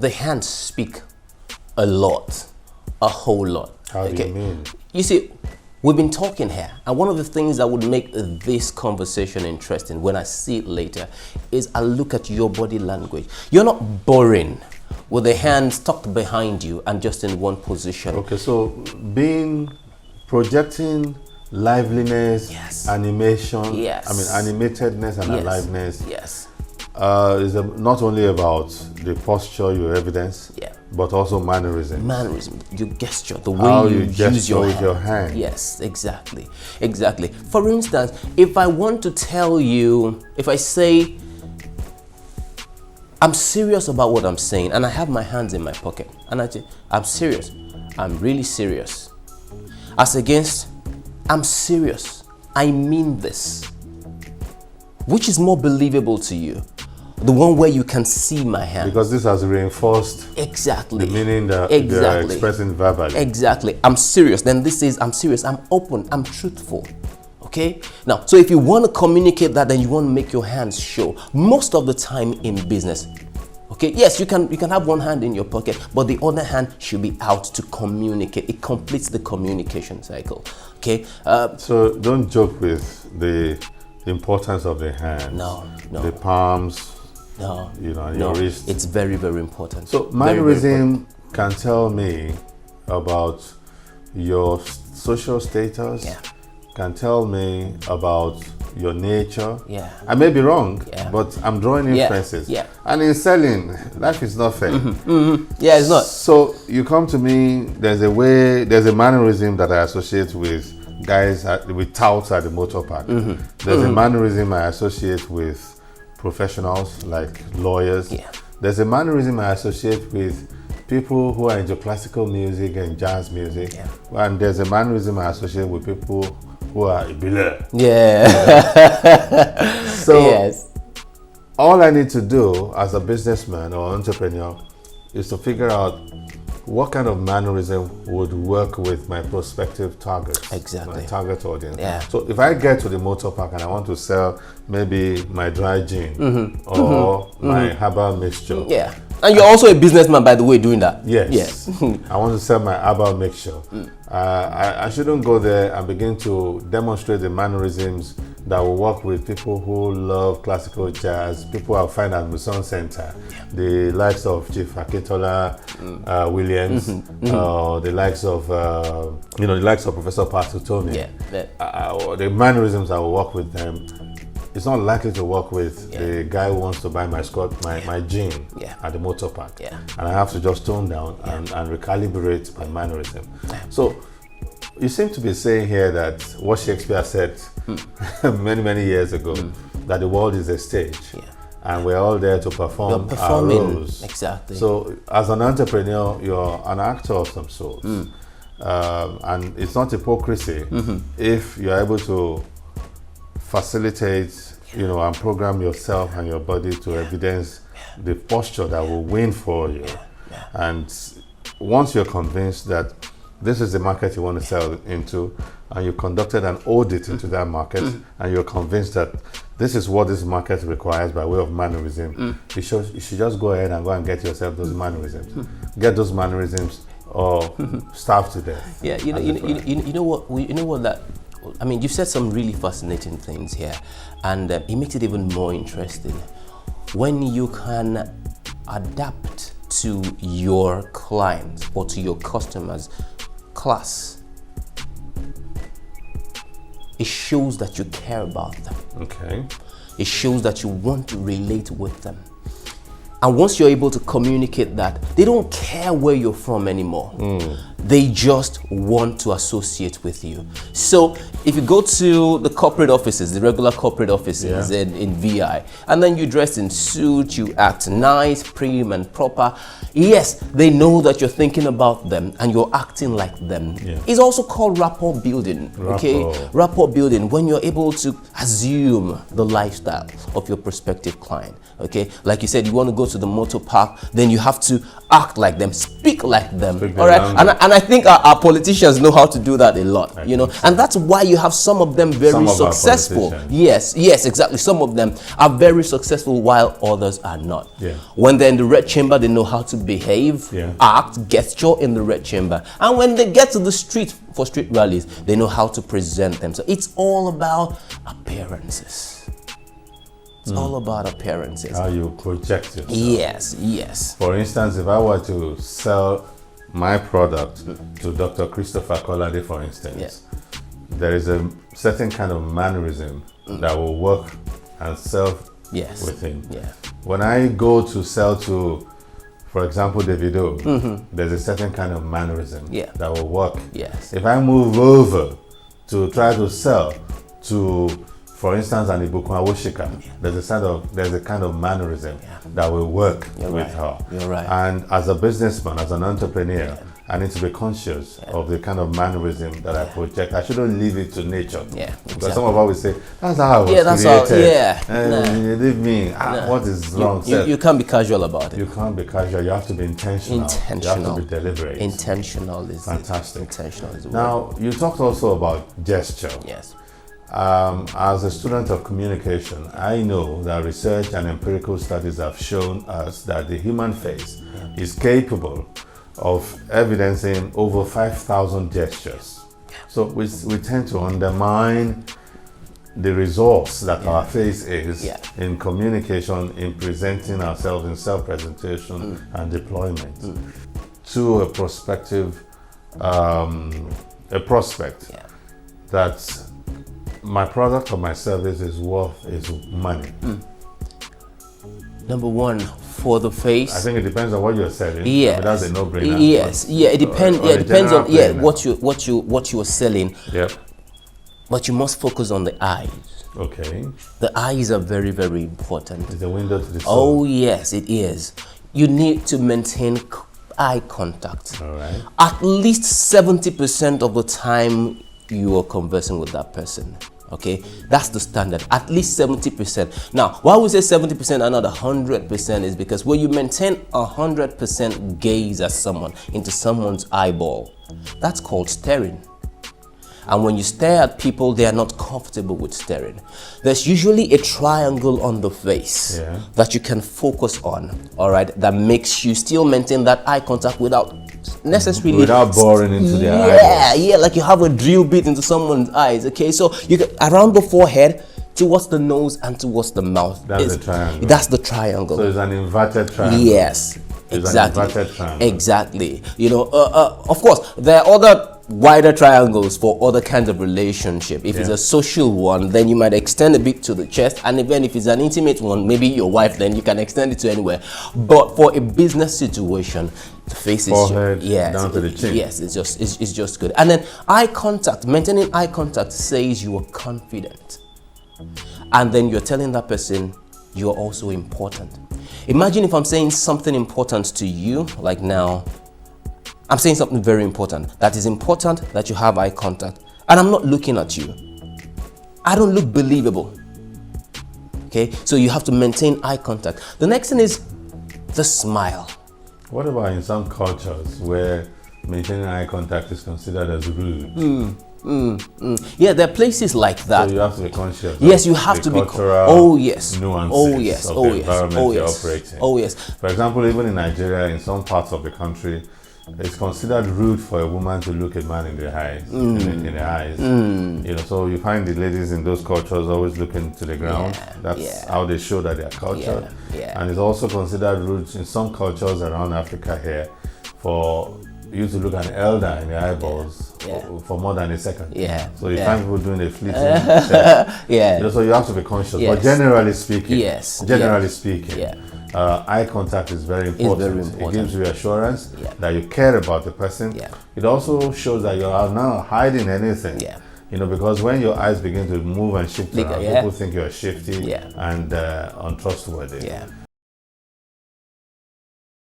the hands speak a lot, a whole lot. How do you mean? You see, we've been talking here, and one of the things that would make this conversation interesting when I see it later is I look at your body language. You're not boring with the hands tucked behind you and just in one position. Okay, so projecting liveliness, Yes. animation, Yes. animatedness and Yes. aliveness Yes. is not only about the posture you evidence, Yeah. but also mannerism. Mannerism, your gesture, the way How you you gesture use your with hand. your hand. Yes, exactly. Exactly. For instance, if I want to tell you, if I say, I'm serious about what I'm saying, and I have my hands in my pocket, and I say, I'm serious. I'm really serious. As against, I'm serious. I mean this. Which is more believable to you? The one where you can see my hand. Because this has reinforced Exactly. the meaning that they're Exactly. expressing verbally. Exactly. I'm serious. Then this is, I'm serious. I'm open. I'm truthful. Okay? Now, so if you want to communicate that, then you want to make your hands show. Most of the time in business, okay, yes, you can have one hand in your pocket, but the other hand should be out to communicate. It completes the communication cycle. Okay? So don't joke with the importance of the hands. No. The palms, No. your wrist. It's very, very important. So Very, very mannerism can tell me about your social status, Yeah. can tell me about your nature. Yeah. I may be wrong, Yeah. but I'm drawing Yeah, inferences. yeah. And in selling, life is not fair. Yeah, it's not. So you come to me, there's a mannerism that I associate with guys with touts at the motor park. There's a mannerism I associate with professionals like lawyers. Yeah. There's a mannerism I associate with people who are into classical music and jazz music. Yeah. And there's a mannerism I associate with people who are ibile. Yeah. So Yes. all I need to do as a businessman or entrepreneur is to figure out what kind of mannerism would work with my prospective targets, Exactly. my target audience. Yeah. So if I get to the motor park and I want to sell maybe my dry gin or my herbal mixture, Yeah. And you're also a businessman, by the way, doing that. yes, Yes. I want to sell my herbal mixture. I shouldn't go there and begin to demonstrate the mannerisms that will work with people who love classical jazz, people I'll find at Muson Center, the likes of Chief Akintola Williams, the likes of the likes of Professor Pastor Tony. Yeah. The mannerisms that will work with them. It's not likely to work with a guy who wants to buy my gin at the motor park. Yeah. And I have to just tone down and recalibrate my mannerism. So you seem to be saying here that what Shakespeare said many, many years ago, that the world is a stage. Yeah. And we're all there to perform You're performing. our roles. Exactly. So as an entrepreneur, you're an actor of some sort. And it's not hypocrisy if you're able to facilitate, and program yourself and your body to evidence the posture that will win for you. And once you're convinced that this is the market you want to sell into, and you conducted an audit into that market, and you're convinced that this is what this market requires by way of mannerism, you should just go ahead and go and get yourself those mannerisms. Get those mannerisms or starve to death. Yeah, you know what you've said some really fascinating things here, and it makes it even more interesting when you can adapt to your clients or to your customers' class. It shows that you care about them. Okay. It shows that you want to relate with them. And once you're able to communicate that, they don't care where you're from anymore. They just want to associate with you. So if you go to the corporate offices, the regular corporate offices in VI, and then you dress in suit, you act nice, prim and proper, yes, they know that you're thinking about them and you're acting like them. Yeah. It's also called rapport building, okay? Rapport building, when you're able to assume the lifestyle of your prospective client, okay? Like you said, you want to go to the motor park, then you have to act like them, speak like them. Speak All their right, language. and I think our politicians know how to do that a lot. I You know, think so. and that's why you have some of them very Some of our successful. politicians. Yes, exactly. Some of them are very successful while others are not. Yeah. When they're in the red chamber, they know how to behave, Yeah. act, gesture in the red chamber. And when they get to the street for street rallies, they know how to present them. So it's all about appearances. It's all about appearances. How you project yourself. Yes. For instance, if I were to sell my product to Dr. Christopher Kolade, for instance, there is a certain kind of mannerism that will work and sell Yes. with him. Yeah. When I go to sell to, for example, Davido, there's a certain kind of mannerism Yeah. that will work. Yes. If I move over to try to sell to, for instance, an Ibukun Awoshika, there's a kind of mannerism that will work You're with right. her. You're right. And as a businessman, as an entrepreneur, I need to be conscious of the kind of mannerism that I project. I shouldn't leave it to nature. Yeah, Because some of us will say, that's how I was Yeah, that's how- created. yeah. Nah. You leave me. What is wrong? Sir? You can't be casual about it. You can't be casual. You have to be intentional. Intentional. You have to be deliberate. Intentional is Fantastic. Intentional is the word. Now, you talked also about gesture. Yes. As a student of communication, I know that research and empirical studies have shown us that the human face is capable of evidencing over 5,000 gestures. So we tend to undermine the resource that our face is in communication, in presenting ourselves, in self-presentation and deployment to a prospect that my product or my service is worth its money. Number one, for the face. I think it depends on what you're selling. Yes. I mean, that's a no-brainer. Yes. Yeah. It depends. Or Yeah. It a depends on general what you are selling. Yep. But you must focus on the eyes. Okay. The eyes are very, very important. It's a window to the soul. Oh yes, it is. You need to maintain eye contact. All right. At least 70% of the time you are conversing with that person. Okay, that's the standard. At least 70%. Now, why we say 70% and not 100% is because when you maintain 100% gaze at someone, into someone's eyeball, that's called staring. And when you stare at people, they are not comfortable with staring. There's usually a triangle on the face that you can focus on, all right, that makes you still maintain that eye contact without necessarily boring into their eyes. Yeah, like you have a drill bit into someone's eyes. Okay, so you get around the forehead, towards the nose, and towards the mouth. That's the triangle. That's the triangle. So it's an inverted triangle. Yes, It's exactly. an inverted triangle. Exactly. You know, of course, there are other wider triangles for other kinds of relationship. If it's a social one, then you might extend a bit to the chest, and even if it's an intimate one, maybe your wife, then you can extend it to anywhere. But for a business situation, the face Forehead is down to the chin. Yes, it's just good. And then eye contact, maintaining eye contact says you are confident, and then you're telling that person you're also important. Imagine if I'm saying something important to you, like now, I'm saying something very important. That is important that you have eye contact. And I'm not looking at you. I don't look believable. Okay, so you have to maintain eye contact. The next thing is the smile. What about in some cultures where maintaining eye contact is considered as rude? Yeah, there are places like that. So you have to be conscious. Yes, you have to be. Cultural yes. nuances of the environment you're operating. Oh yes. For example, even in Nigeria, in some parts of the country, it's considered rude for a woman to look a man in the eyes. In the eyes. You know, so you find the ladies in those cultures always looking to the ground. That's how they show that they're cultured. And it's also considered rude in some cultures around Africa here for you to look an elder in the eyeballs for more than a second. So you find people doing a fleeting check. You know, so you have to be conscious. But generally speaking, eye contact is very important. It gives reassurance that you care about the person. It also shows that you are not hiding anything. You know, because when your eyes begin to move and shift around, people think you're shifty and untrustworthy.